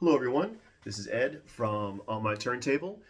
Hello everyone, this is Ed from On My Turntable,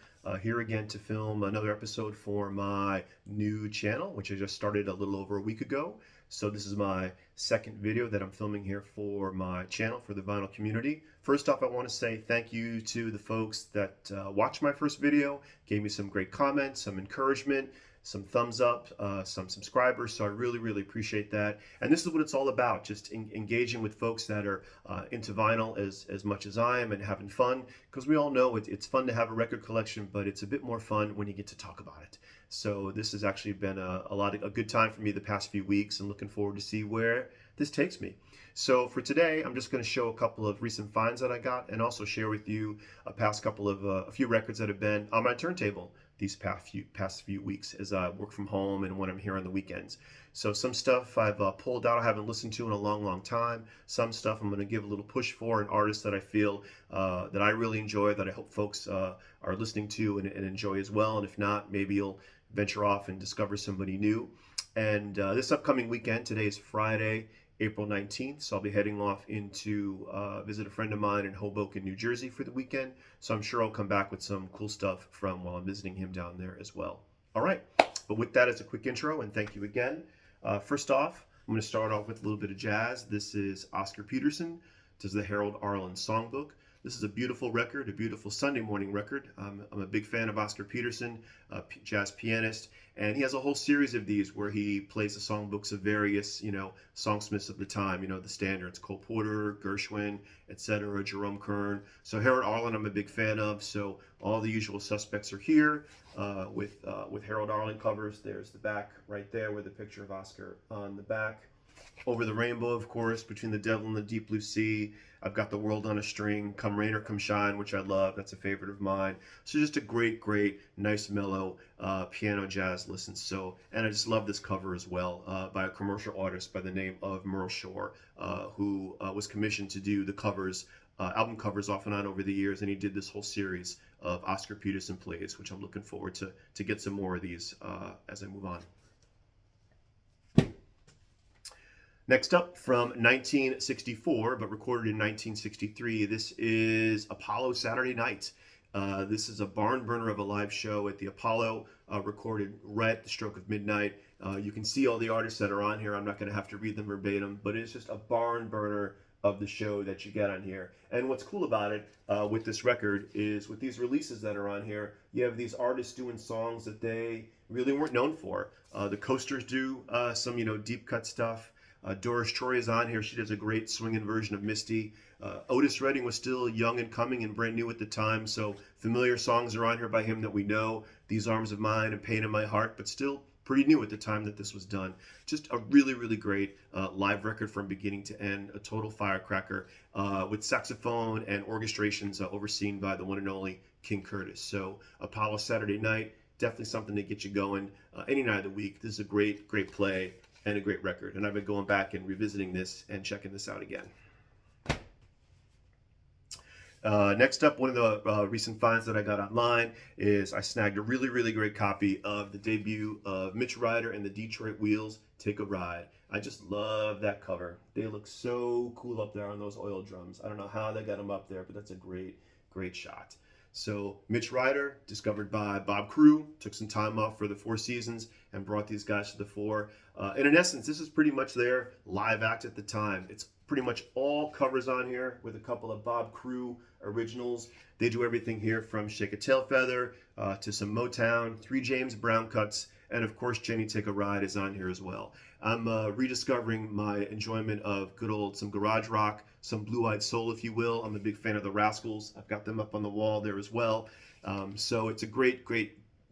here again to film another episode for my new channel, which I just started a little over a week ago. So this is my second video that I'm filming here for my channel, for the vinyl community. First off, I want to say thank you to the folks that watched my first video, gave me some great comments, some encouragement, some thumbs up, some subscribers, so I really appreciate that. And this is what it's all about, just engaging with folks that are into vinyl as much as I am and having fun, because we all know it's fun to have a record collection, but it's a bit more fun when you get to talk about it. So this has actually been a good time for me the past few weeks, and looking forward to see where this takes me. So for today, I'm just going to show a couple of recent finds that I got, and also share with you a few records that have been on my turntable these past few weeks as I work from home and when I'm here on the weekends. So some stuff I've pulled out I haven't listened to in a long time. Some stuff I'm going to give a little push for, an artist that I feel that I really enjoy, that I hope folks are listening to and enjoy as well. And if not, maybe you'll venture off and discover somebody new. And this upcoming weekend, today is Friday, April 19th, so I'll be heading off into visit a friend of mine in Hoboken, New Jersey for the weekend. So I'm sure I'll come back with some cool stuff from while I'm visiting him down there as well. All right, but with that as a quick intro, and thank you again. First off, I'm going to start off with a little bit of jazz. This is Oscar Peterson. This is the Harold Arlen Songbook. This is a beautiful record, a beautiful Sunday morning record. I'm a big fan of Oscar Peterson, a jazz pianist, and he has a whole series of these where he plays the songbooks of various, songsmiths of the time, the standards, Cole Porter, Gershwin, etc., Jerome Kern. So Harold Arlen I'm a big fan of, so all the usual suspects are here with Harold Arlen covers. There's the back right there with a picture of Oscar on the back. Over the Rainbow, of course, Between the Devil and the Deep Blue Sea. I've got The World on a String, Come Rain or Come Shine, which I love. That's a favorite of mine. So just a great, nice, mellow piano jazz listen. And I just love this cover as well by a commercial artist by the name of Merle Shore, who was commissioned to do the covers, album covers off and on over the years, and he did this whole series of Oscar Peterson plays, which I'm looking forward to get some more of these as I move on. Next up, from 1964, but recorded in 1963, this is Apollo Saturday Night. This is a barn burner of a live show at the Apollo, recorded right at the stroke of midnight. You can see all the artists that are on here. I'm not going to have to read them verbatim, but it's just a barn burner of the show that you get on here. And what's cool about it with this record is with these releases that are on here, you have these artists doing songs that they really weren't known for. The Coasters do some, deep cut stuff. Doris Troy is on here. She does a great swinging version of Misty. Otis Redding was still young and coming and brand new at the time, so familiar songs are on here by him that we know. These Arms of Mine and Pain in My Heart, but still pretty new at the time that this was done. Just a really great live record from beginning to end, a total firecracker with saxophone and orchestrations overseen by the one and only King Curtis. So Apollo Saturday Night, definitely something to get you going any night of the week. This is a great play and a great record, and I've been going back and revisiting this and checking this out again. Next up, one of the recent finds that I got online is I snagged a really great copy of the debut of Mitch Ryder and the Detroit Wheels, Take a Ride. I just love that cover. They look so cool up there on those oil drums. I don't know how they got them up there, but that's a great shot. So Mitch Ryder, discovered by Bob Crew, took some time off for the Four Seasons and brought these guys to the fore. And in essence, this is pretty much their live act at the time. It's pretty much all covers on here with a couple of Bob Crew originals. They do everything here from Shake a Tail Feather to some Motown, 3 James Brown cuts, and of course Jenny Take a Ride is on here as well. I'm rediscovering my enjoyment of some garage rock, some blue-eyed soul, if you will. I'm a big fan of the Rascals. I've got them up on the wall there as well. So it's a great,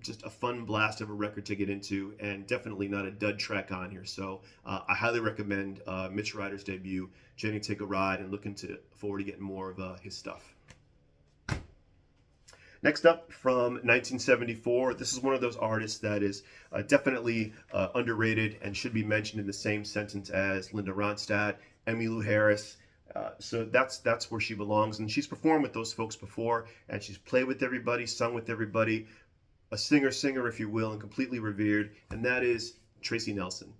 just a fun blast of a record to get into, and definitely not a dud track on here. So I highly recommend Mitch Ryder's debut, Jenny Take a Ride, and looking forward to getting more of his stuff. Next up, from 1974, this is one of those artists that is definitely underrated and should be mentioned in the same sentence as Linda Ronstadt, Emmylou Harris. So that's where she belongs, and she's performed with those folks before, and she's played with everybody, sung with everybody, a singer, if you will, and completely revered, and that is Tracy Nelson.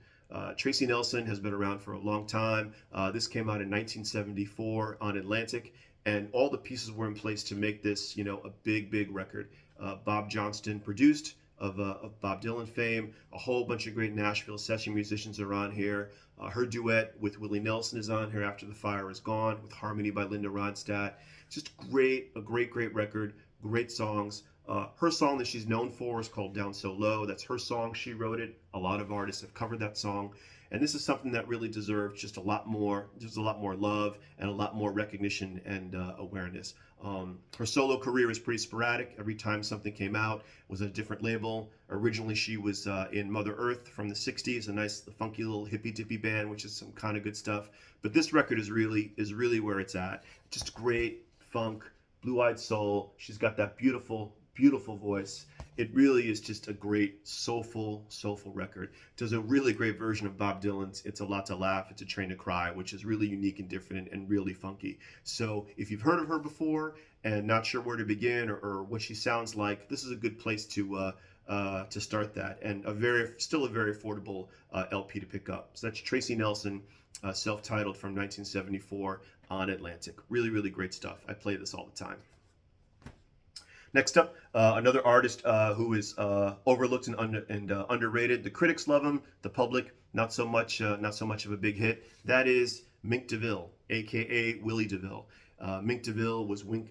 Tracy Nelson has been around for a long time. This came out in 1974 on Atlantic, and all the pieces were in place to make this, a big, big record. Bob Johnston produced, of Bob Dylan fame. A whole bunch of great Nashville session musicians are on here. Her duet with Willie Nelson is on here, After the Fire Is Gone, with harmony by Linda Ronstadt. Just a great record, great songs. Her song that she's known for is called Down So Low. That's her song. She wrote it. A lot of artists have covered that song. And this is something that really deserves just a lot more love and a lot more recognition and awareness. Her solo career is pretty sporadic. Every time something came out, it was a different label. Originally, she was in Mother Earth from the 60's, a nice, funky little hippy-dippy band, which is some kind of good stuff. But this record is really where it's at. Just great funk, blue-eyed soul. She's got that beautiful voice. It really is just a great soulful record. Does a really great version of Bob Dylan's It's a Lot to Laugh, It's a Train to Cry, which is really unique and different and really funky. So if you've heard of her before and not sure where to begin or what she sounds like, this is a good place to start that, and still a very affordable LP to pick up. So that's Tracy Nelson, self-titled, from 1974 on Atlantic. Really great stuff. I play this all the time. Next up, another artist who is overlooked and underrated. The critics love him, the public not so much of a big hit. That is Mink Deville, aka Willie Deville. Mink Deville was Will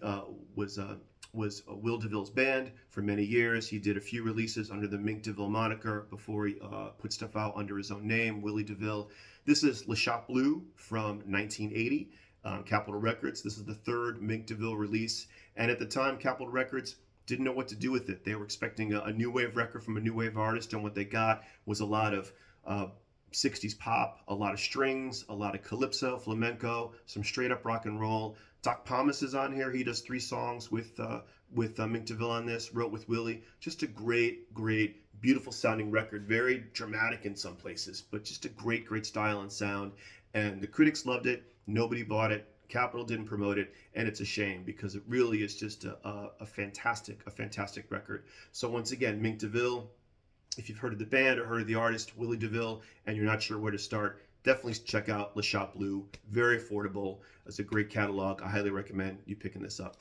DeVille's band for many years. He did a few releases under the Mink Deville moniker before he put stuff out under his own name, Willie DeVille. This is Le Chat Bleu from 1980. Capitol Records. This is the third Mink Deville release, and at the time, Capitol Records didn't know what to do with it. They were expecting a new wave record from a new wave artist, and what they got was a lot of 60s pop, a lot of strings, a lot of calypso, flamenco, some straight up rock and roll. Doc Pomus is on here. He does 3 songs with Mink Deville on this, wrote with Willie. Just a great, beautiful sounding record. Very dramatic in some places, but just a great style and sound. And the critics loved it. Nobody bought it. Capitol didn't promote it, and it's a shame because it really is just a fantastic record. So once again, Mink Deville, if you've heard of the band or heard of the artist, Willie DeVille, and you're not sure where to start, definitely check out Le Chat Bleu. Very affordable. It's a great catalog. I highly recommend you picking this up.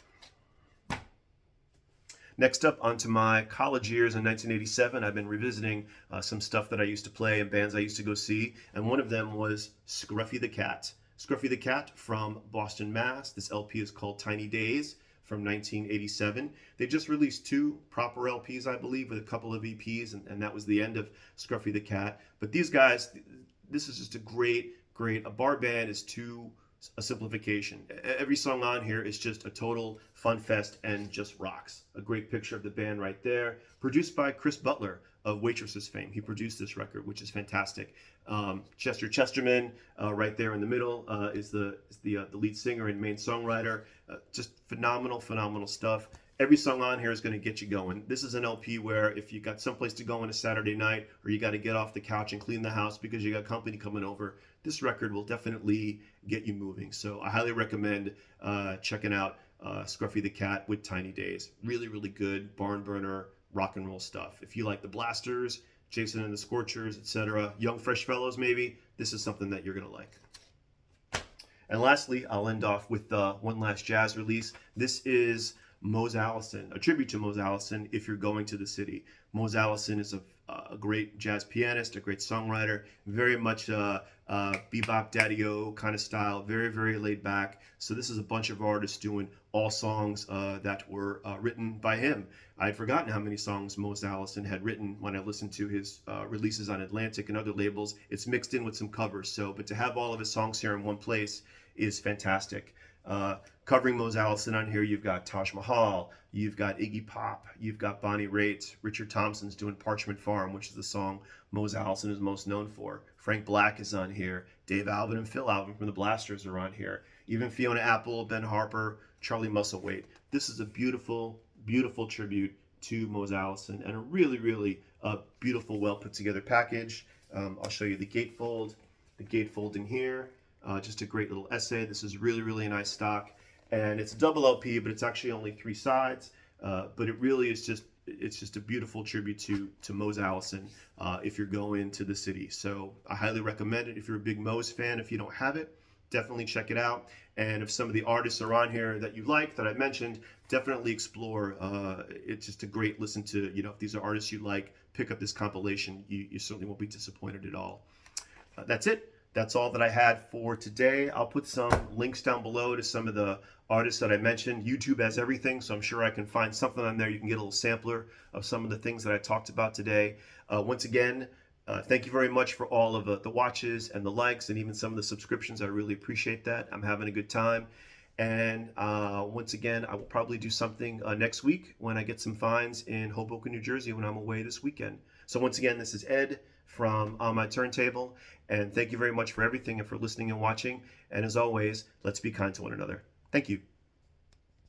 Next up, onto my college years in 1987. I've been revisiting some stuff that I used to play and bands I used to go see, and one of them was Scruffy the Cat. Scruffy the Cat from Boston, Mass. This LP is called Tiny Days from 1987. They just released 2 proper LPs, I believe, with a couple of EPs, and that was the end of Scruffy the Cat. But these guys, this is just a great, a bar band is a simplification. Every song on here is just a total fun fest and just rocks. A great picture of the band right there. Produced by Chris Butler of Waitresses fame. He produced this record, which is fantastic. Chester Chesterman, right there in the middle, is the lead singer and main songwriter. Just phenomenal stuff. Every song on here is going to get you going. This is an LP where if you got someplace to go on a Saturday night, or you got to get off the couch and clean the house because you got company coming over, this record will definitely get you moving. So I highly recommend checking out Scruffy the Cat with Tiny Days. Really good barn burner rock and roll stuff. If you like the Blasters, Jason and the Scorchers, etc., Young Fresh Fellows maybe, this is something that you're going to like. And lastly, I'll end off with one last jazz release. This is Mose Allison, a tribute to Mose Allison, If You're Going to the City. Mose Allison is a great jazz pianist, a great songwriter, very much bebop daddy-o kind of style, very laid back. So this is a bunch of artists doing all songs that were written by him. I had forgotten how many songs Mose Allison had written when I listened to his releases on Atlantic and other labels. It's mixed in with some covers, but to have all of his songs here in one place is fantastic. Covering Mose Allison on here, you've got Taj Mahal, you've got Iggy Pop, you've got Bonnie Raitt, Richard Thompson's doing Parchment Farm, which is the song Mose Allison is most known for. Frank Black is on here. Dave Alvin and Phil Alvin from the Blasters are on here. Even Fiona Apple, Ben Harper, Charlie Musselwhite. This is a beautiful tribute to Mose Allison, and a really beautiful, well put together package. I'll show you the gatefold in here. Just a great little essay. This is really nice stock, and it's a double LP, but it's actually only 3 sides. But it really is just it's just a beautiful tribute to Mose Allison if you're going to the city. So I highly recommend it if you're a big Mose fan. If you don't have it, definitely check it out. And if some of the artists are on here that you like that I mentioned, definitely explore. It's just a great listen to. If these are artists you like, pick up this compilation. You certainly won't be disappointed at all. That's it. That's all that I had for today. I'll put some links down below to some of the artists that I mentioned. YouTube has everything, so I'm sure I can find something on there. You can get a little sampler of some of the things that I talked about today. Once again, thank you very much for all of the watches and the likes and even some of the subscriptions. I really appreciate that. I'm having a good time. And once again, I will probably do something next week when I get some finds in Hoboken, New Jersey when I'm away this weekend. So once again, this is Ed from On My Turntable. And thank you very much for everything and for listening and watching. And as always, let's be kind to one another. Thank you.